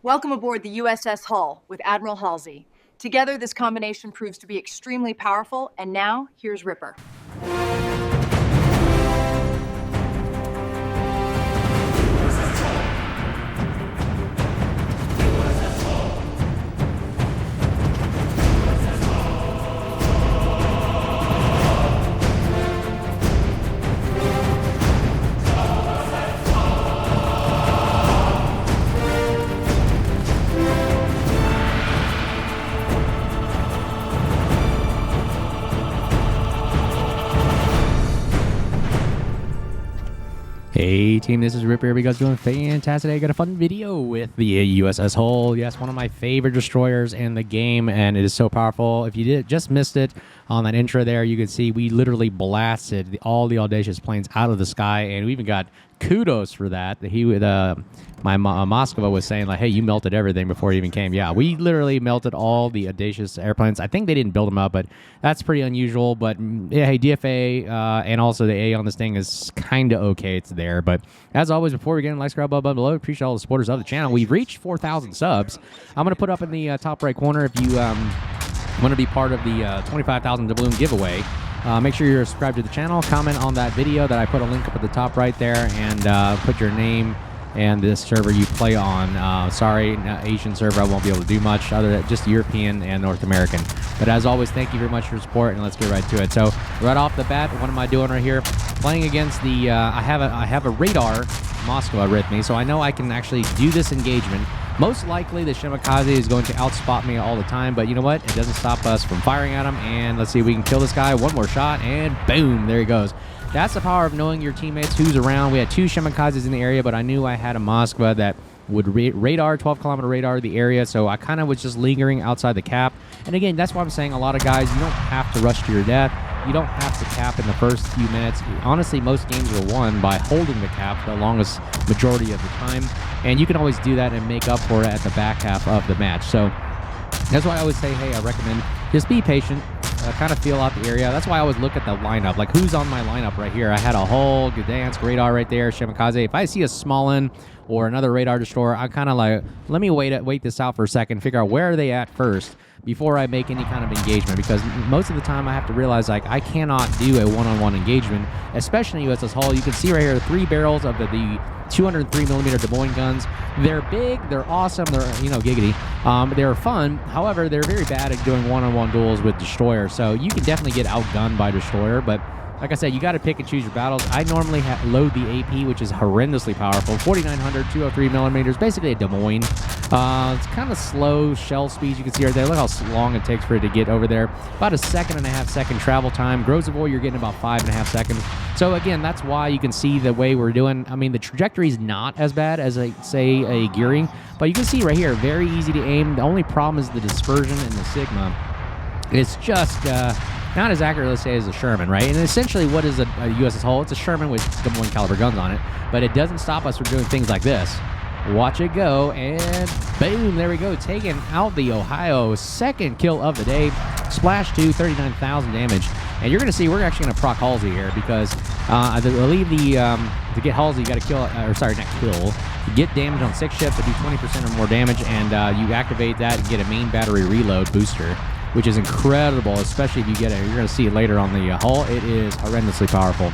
Welcome aboard the USS Hull with Admiral Halsey. Together, this combination proves to be extremely powerful, and now, here's Ripper. Hey team, this is Ripper. You guys doing fantastic. I got a fun video with the USS Hull. Yes, one of my favorite destroyers in the game, and it is so powerful. If you just missed it on that intro there, you can see we literally blasted all the audacious planes out of the sky, and we even got kudos for that. My Moskva was saying like, hey, you melted everything before you even came. Yeah, we literally melted all the audacious airplanes. I think they didn't build them up, but that's pretty unusual. But yeah, hey, DFA and also the A on this thing is kind of okay. It's there. But as always, before we get in, like, subscribe, blah, blah, below. Appreciate all the supporters of the channel. We've reached 4,000 subs. I'm going to put up in the top right corner if you want to be part of the 25,000 doubloon giveaway. Make sure you're subscribed to the channel. Comment on that video that I put a link up at the top right there, and put your name and this server you play on. Sorry, Asian server, I won't be able to do much other than just European and North American. But as always, thank you very much for your support, and let's get right to it. So right off the bat, what am I doing right here? Playing against the I have a radar Moskva with me, so I know I can actually do this engagement. Most likely, the Shimakaze is going to outspot me all the time, but you know what? It doesn't stop us from firing at him, and let's see if we can kill this guy. One more shot, and boom, there he goes. That's the power of knowing your teammates, who's around. We had two Shimakazes in the area, but I knew I had a Moskva that would radar, 12-kilometer radar the area, so I kind of was just lingering outside the cap. And again, that's why I'm saying a lot of guys, you don't have to rush to your death. You don't have to cap in the first few minutes. Honestly, most games are won by holding the cap the longest majority of the time, and you can always do that and make up for it at the back half of the match. So that's why I always say, hey, I recommend just be patient, kind of feel out the area. That's why I always look at the lineup, like who's on my lineup right here. I had a Hull, Gdansk, radar right there, Shimakaze. If I see a Smolin or another radar destroyer, I kind of like, let me wait this out for a second, figure out where are they at first before I make any kind of engagement, because most of the time I have to realize like I cannot do a one-on-one engagement, especially in USS Hull. You can see right here 3 barrels of the 203mm Des Moines guns. They're big, they're awesome, they're, giggity. They're fun. However, they're very bad at doing one-on-one duels with destroyers, so you can definitely get outgunned by destroyer, but like I said, you got to pick and choose your battles. I normally load the AP, which is horrendously powerful. 4,900, 203mm, basically a Des Moines. It's kind of slow shell speeds. You can see right there. Look how long it takes for it to get over there. About a 1.5-second travel time. Grozavoy, you're getting about 5.5 seconds. So again, that's why you can see the way we're doing. I mean, the trajectory is not as bad as, say, a gearing. But you can see right here, very easy to aim. The only problem is the dispersion and the Sigma. It's just not as accurate, let's say, as a Sherman, right? And essentially, what is a USS Hull? It's a Sherman with Des Moines caliber guns on it, but it doesn't stop us from doing things like this. Watch it go, and boom, there we go, taking out the Ohio. Second kill of the day. Splash 2, 39,000 damage. And you're going to see we're actually going to proc Halsey here, because I believe to get Halsey, you got to kill, or sorry, not kill, get damage on 6 ships to do 20% or more damage, and you activate that and get a main battery reload booster, which is incredible, especially if you get it. You're going to see it later on the Hull. It is horrendously powerful.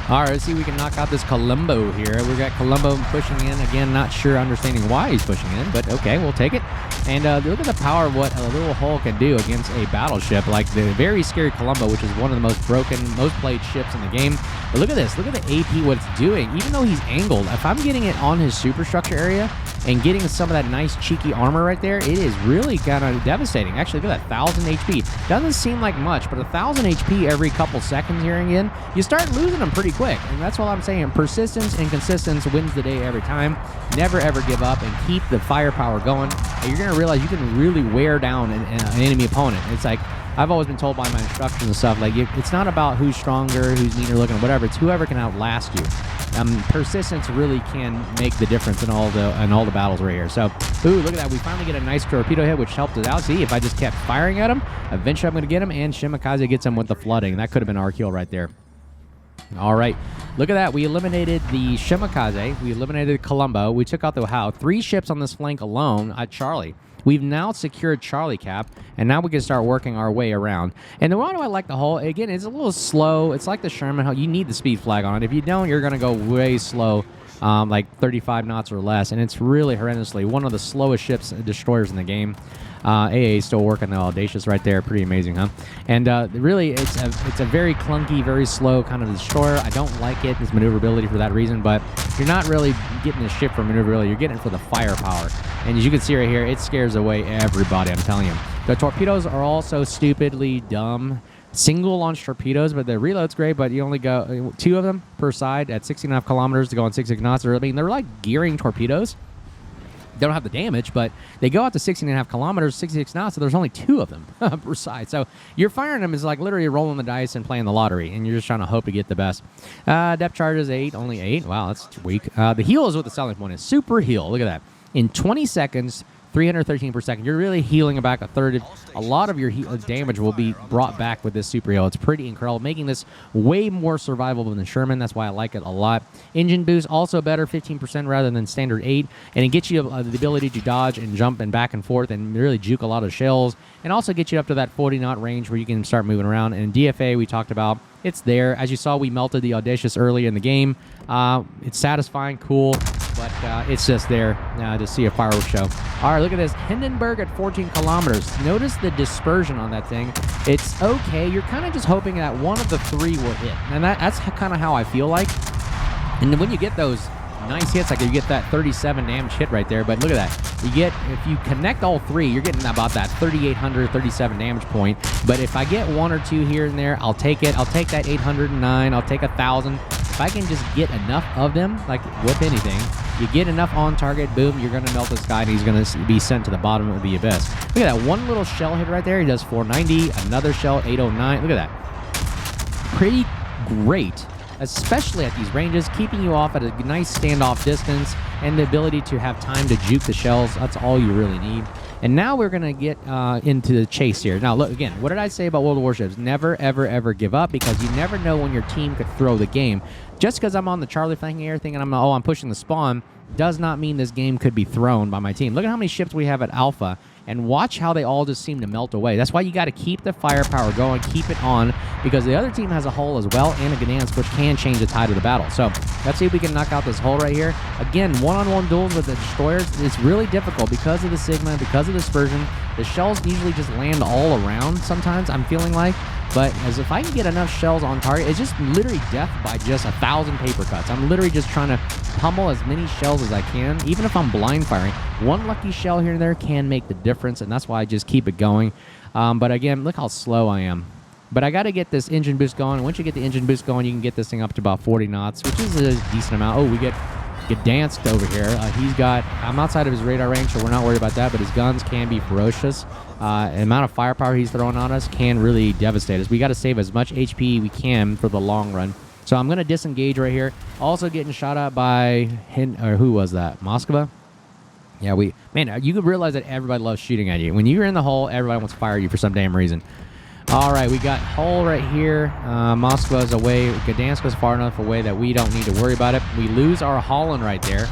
All right, let's see if we can knock out this Columbo here. We got Columbo pushing in. Again, not sure understanding why he's pushing in, but okay, we'll take it. And look at the power of what a little Hull can do against a battleship like the very scary Columbo, which is one of the most broken, most played ships in the game. But look at this. Look at the AP, what it's doing. Even though he's angled, if I'm getting it on his superstructure area and getting some of that nice cheeky armor right there, it is really kind of devastating. Actually, look at that, 1,000 HP. Doesn't seem like much, but 1,000 HP every couple seconds here again, you start losing them pretty quick. And that's what I'm saying. Persistence and consistency wins the day every time. Never, ever give up and keep the firepower going. And you're going to realize you can really wear down an enemy opponent. It's like, I've always been told by my instructors and stuff, like, it's not about who's stronger, who's meaner looking, whatever. It's whoever can outlast you. Persistence really can make the difference in all the battles right here. So, ooh, look at that. We finally get a nice torpedo hit, which helped us out. See, if I just kept firing at him, eventually I'm going to get him, and Shimakaze gets him with the flooding. That could have been our kill right there. All right. Look at that. We eliminated the Shimakaze. We eliminated Colombo. We took out the Howe. 3 ships on this flank alone at Charlie. We've now secured Charlie Cap, and now we can start working our way around. And why do I like the hull? Again, it's a little slow. It's like the Sherman hull. You need the speed flag on it. If you don't, you're going to go way slow, like 35 knots or less. And it's really horrendously one of the slowest ships, destroyers in the game. AA is still working the Audacious right there. Pretty amazing, huh? And really, it's a very clunky, very slow kind of destroyer. I don't like it, its maneuverability for that reason, but you're not really getting the ship for maneuverability. You're getting it for the firepower. And as you can see right here, it scares away everybody, I'm telling you. The torpedoes are also stupidly dumb. Single launch torpedoes, but the reload's great, but you only go 2 of them per side at 16.5 kilometers to go on 66 knots. I mean, they're like gearing torpedoes. They don't have the damage, but they go out to 16.5 kilometers, 66 knots, so there's only 2 of them per side. So you're firing them is like literally rolling the dice and playing the lottery, and you're just trying to hope to get the best. Depth charge is 8, only 8. Wow, that's weak. The heal is what the selling point is. Super heal. Look at that. In 20 seconds, 313 per second. You're really healing back a third. A lot of your damage will be brought back with this super heal. It's pretty incredible, making this way more survivable than the Sherman. That's why I like it a lot. Engine boost also better, 15% rather than standard 8, and it gets you the ability to dodge and jump and back and forth and really juke a lot of shells, and also get you up to that 40 knot range where you can start moving around. And DFA we talked about, it's there. As you saw, we melted the Audacious early in the game. It's satisfying, cool, but it's just there to see a fireworks show. All right, look at this. Hindenburg at 14 kilometers. Notice the dispersion on that thing. It's okay. You're kind of just hoping that one of the 3 will hit, and that's kind of how I feel like. And then when you get those nice hits, like you get that 37 damage hit right there, but look at that. You get, if you connect all 3, you're getting about that 3,800, 37 damage point. But if I get 1 or 2 here and there, I'll take it. I'll take that 809. I'll take 1,000. If I can just get enough of them, like with anything, you get enough on target, boom, you're going to melt this guy, and he's going to be sent to the bottom of the abyss. Look at that. One little shell hit right there. He does 490. Another shell, 809. Look at that. Pretty great, especially at these ranges, keeping you off at a nice standoff distance and the ability to have time to juke the shells. That's all you really need. And now we're going to get into the chase here. Now, look, again, what did I say about World of Warships? Never, ever, ever give up, because you never know when your team could throw the game. Just because I'm on the Charlie flanking area thinking I'm pushing the spawn does not mean this game could be thrown by my team. Look at how many ships we have at Alpha, and watch how they all just seem to melt away. That's why you got to keep the firepower going, keep it on, because the other team has a hull as well and a Gdansk, which can change the tide of the battle. So let's see if we can knock out this hull right here. Again, one-on-one duels with the destroyers is really difficult because of the Sigma, because of the dispersion. The shells usually just land all around sometimes, I'm feeling like. But as if I can get enough shells on target, it's just literally death by just 1,000 paper cuts. I'm literally just trying to pummel as many shells as I can, even if I'm blind firing. One lucky shell here and there can make the difference, and that's why I just keep it going. But again, look how slow I am. But I got to get this engine boost going. Once you get the engine boost going, you can get this thing up to about 40 knots, which is a decent amount. Oh, we get Gdansk over here. I'm outside of his radar range, so we're not worried about that, but his guns can be ferocious. The amount of firepower he's throwing on us can really devastate us. We got to save as much HP we can for the long run. So I'm going to disengage right here. Also getting shot at by, who was that? Moskva? Yeah, man, you could realize that everybody loves shooting at you. When you're in the hull, everybody wants to fire you for some damn reason. All right, we got hull right here. Moskva's away. Gdansk was far enough away that we don't need to worry about it. We lose our Holland right there.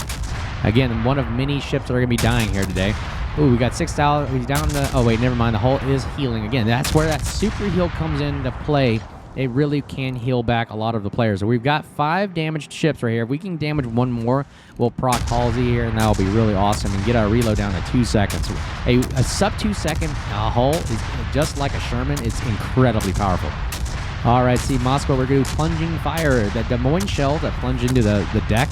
Again, one of many ships that are going to be dying here today. Ooh, we got 6,000. He's down the... Oh, wait, never mind. The hull is healing. Again, that's where that super heal comes into play. It really can heal back a lot of the players. So we've got 5 damaged ships right here. If we can damage 1 more, we'll proc Halsey here, and that'll be really awesome, and get our reload down to 2 seconds. A sub 2 second hull is just like a Sherman. It's incredibly powerful. All right, see, Moscow, we're going to do plunging fire. The Des Moines shells that plunge into the deck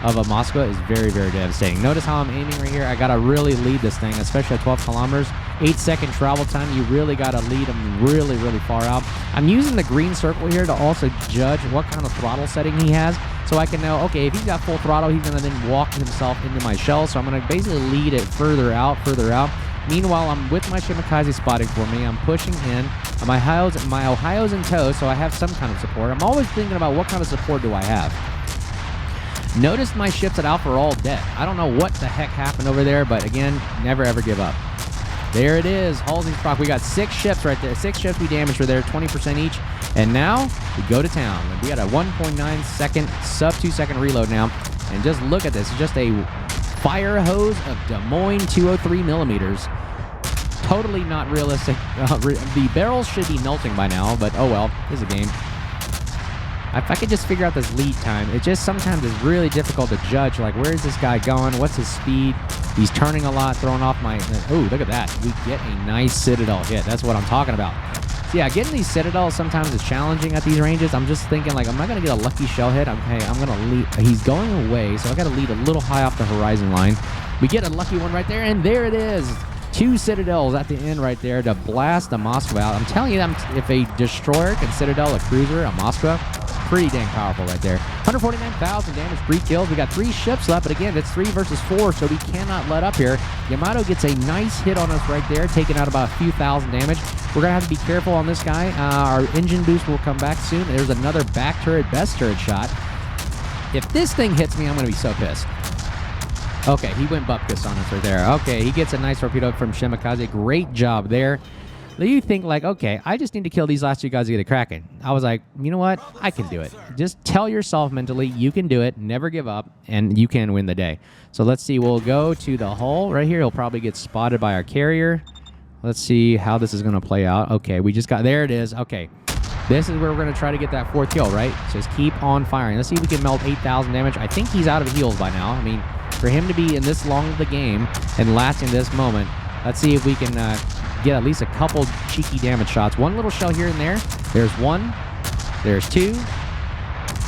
of a Moscow is very, very devastating. Notice how I'm aiming right here. I got to really lead this thing, especially at 12 kilometers. 8-second travel time. You really got to lead them really, really far out. I'm using the green circle here to also judge what kind of throttle setting he has, so I can know, okay, if he's got full throttle, he's going to then walk himself into my shell, so I'm going to basically lead it further out. Meanwhile, I'm with my Shimakaze spotting for me. I'm pushing in. My Ohio's in tow, so I have some kind of support. I'm always thinking about what kind of support do I have. Notice my ships at Alpha are all dead. I don't know what the heck happened over there, but again, never ever give up. There it is, Halsey's proc. We got 6 ships right there. 6 ships we damaged for there, 20% each. And now we go to town. And we got a 1.9 second, sub 2 second reload now. And just look at this. It's just a fire hose of Des Moines 203 millimeters. Totally not realistic. The barrels should be melting by now, but oh well, it's a game. If I could just figure out this lead time, it just sometimes is really difficult to judge. Like, where is this guy going? What's his speed? He's turning a lot, throwing off my... Oh, look at that. We get a nice Citadel hit. That's what I'm talking about. So yeah, getting these Citadels sometimes is challenging at these ranges. I'm just thinking, like, am I going to get a lucky shell hit? I'm going to lead... He's going away, so I got to lead a little high off the horizon line. We get a lucky one right there, and there it is. 2 Citadels at the end right there to blast the Moskva out. I'm telling you, if a destroyer can Citadel a cruiser, a Moskva, pretty dang powerful right there. 149,000 damage, 3 kills. We got 3 ships left, but again, it's 3 versus 4, so we cannot let up here. Yamato gets a nice hit on us right there, taking out about a few thousand damage. We're going to have to be careful on this guy. Our engine boost will come back soon. There's another back turret, best turret shot. If this thing hits me, I'm going to be so pissed. Okay, he went bupkis on us right there. Okay, he gets a nice torpedo from Shimakaze. Great job there. You think like, okay, I just need to kill these last 2 guys to get a Kraken. I was like, you know what? I can do it. Just tell yourself mentally, you can do it. Never give up, and you can win the day. So let's see. We'll go to the hull right here. He'll probably get spotted by our carrier. Let's see how this is going to play out. Okay, we just got... There it is. Okay. This is where we're going to try to get that 4th kill, right? Just keep on firing. Let's see if we can melt 8,000 damage. I think he's out of heals by now. I mean, for him to be in this long of the game and lasting this moment, let's see if we can get at least a couple cheeky damage shots. 1 little shell here and there. There's 1. There's 2.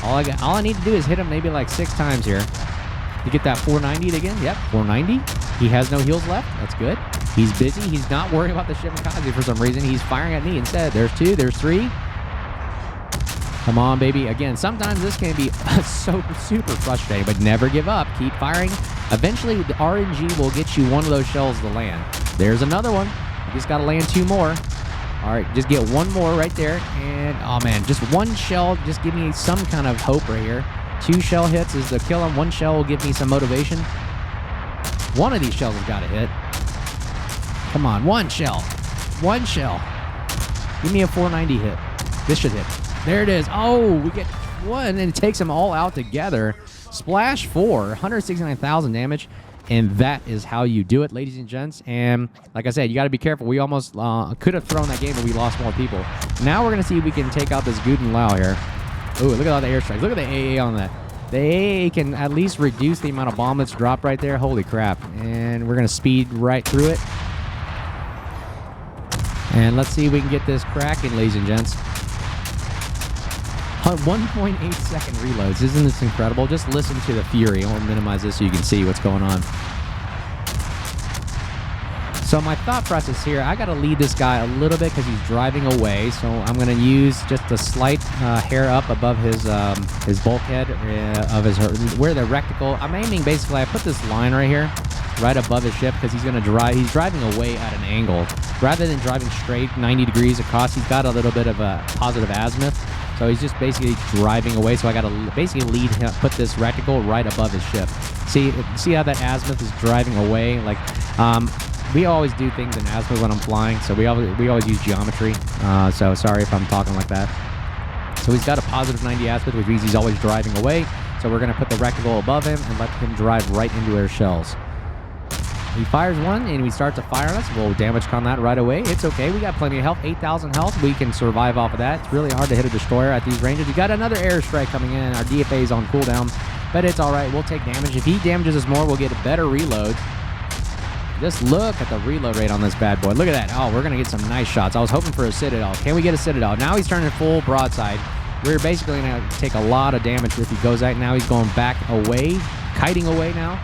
All I need to do is hit him maybe like 6 times here to get that 490 again. Yep, 490. He has no heals left. That's good. He's busy. He's not worrying about the Shimakaze for some reason. He's firing at me instead. There's 2. There's 3. Come on, baby. Again, sometimes this can be so super frustrating, but never give up. Keep firing. Eventually, the RNG will get you 1 of those shells to land. There's another one. You just got to land 2 more. All right, just get 1 more right there. And, oh, man, just 1 shell. Just give me some kind of hope right here. 2 shell hits is the kill him. 1 shell will give me some motivation. 1 of these shells has got to hit. Come on, 1 shell. 1 shell. Give me a 490 hit. This should hit. There it is. Oh, we get 1, and it takes them all out together. Splash 4, 169,000 damage, and that is how you do it, ladies and gents. And like I said, you got to be careful. We almost could have thrown that game, but we lost more people. Now we're going to see if we can take out this Guten Lao here. Oh, look at all the airstrikes. Look at the AA on that. The AA can at least reduce the amount of bomb that's dropped right there. Holy crap. And we're going to speed right through it. And let's see if we can get this Kraken, ladies and gents. 1.8 second reloads. Isn't this incredible? Just listen to the fury. I'll minimize this so you can see what's going on. So my thought process here, I got to lead this guy a little bit because he's driving away. So I'm going to use just a slight hair up above his bulkhead of his where the reticle. I'm aiming basically. I put this line right here, right above his ship, because he's going to drive. He's driving away at an angle rather than driving straight 90 degrees across. He's got a little bit of a positive azimuth. So he's just basically driving away. So I got to basically lead him, put this reticle right above his ship. See how that azimuth is driving away? Like, we always do things in azimuth when I'm flying. So we always use geometry. So sorry if I'm talking like that. So he's got a positive 90 azimuth, which means he's always driving away. So we're going to put the reticle above him and let him drive right into our shells. He fires 1, and we start to fire us. We'll damage con that right away. It's okay. We got plenty of health. 8,000 health. We can survive off of that. It's really hard to hit a destroyer at these ranges. We got another airstrike coming in. Our DFA is on cooldown, but it's all right. We'll take damage. If he damages us more, we'll get a better reload. Just look at the reload rate on this bad boy. Look at that. Oh, we're going to get some nice shots. I was hoping for a Citadel. Can we get a Citadel? Now he's turning full broadside. We're basically going to take a lot of damage if he goes out. Now he's going back away, kiting away now.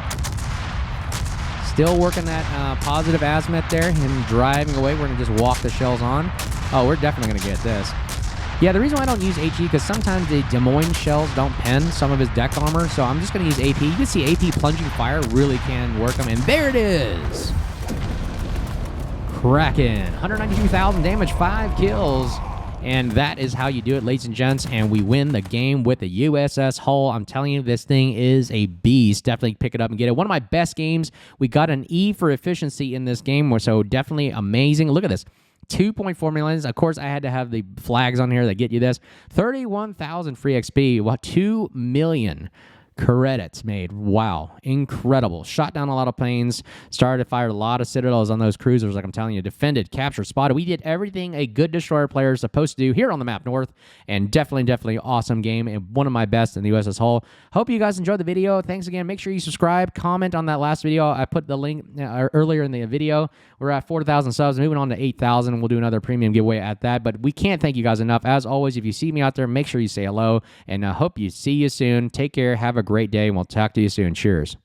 Still working that positive azimuth there and driving away. We're going to just walk the shells on. Oh, we're definitely going to get this. Yeah, the reason why I don't use HE, because sometimes the Des Moines shells don't pen some of his deck armor, so I'm just going to use AP. You can see AP plunging fire really can work them, and there it is! Kraken. 192,000 damage, 5 kills. And that is how you do it, ladies and gents. And we win the game with the USS Hull. I'm telling you, this thing is a beast. Definitely pick it up and get it. One of my best games. We got an E for efficiency in this game, so definitely amazing. Look at this. 2.4 million. Of course, I had to have the flags on here that get you this. 31,000 free XP. What? 2 million credits made. Wow. Incredible. Shot down a lot of planes. Started to fire a lot of citadels on those cruisers, like I'm telling you. Defended, captured, spotted. We did everything a good destroyer player is supposed to do here on the map north. And definitely awesome game. And one of my best in the USS Hull. Hope you guys enjoyed the video. Thanks again. Make sure you subscribe. Comment on that last video. I put the link earlier in the video. We're at 4,000 subs. Moving on to 8,000. We'll do another premium giveaway at that. But we can't thank you guys enough. As always, if you see me out there, make sure you say hello. And I hope you see you soon. Take care. Have a great day, and we'll talk to you soon. Cheers.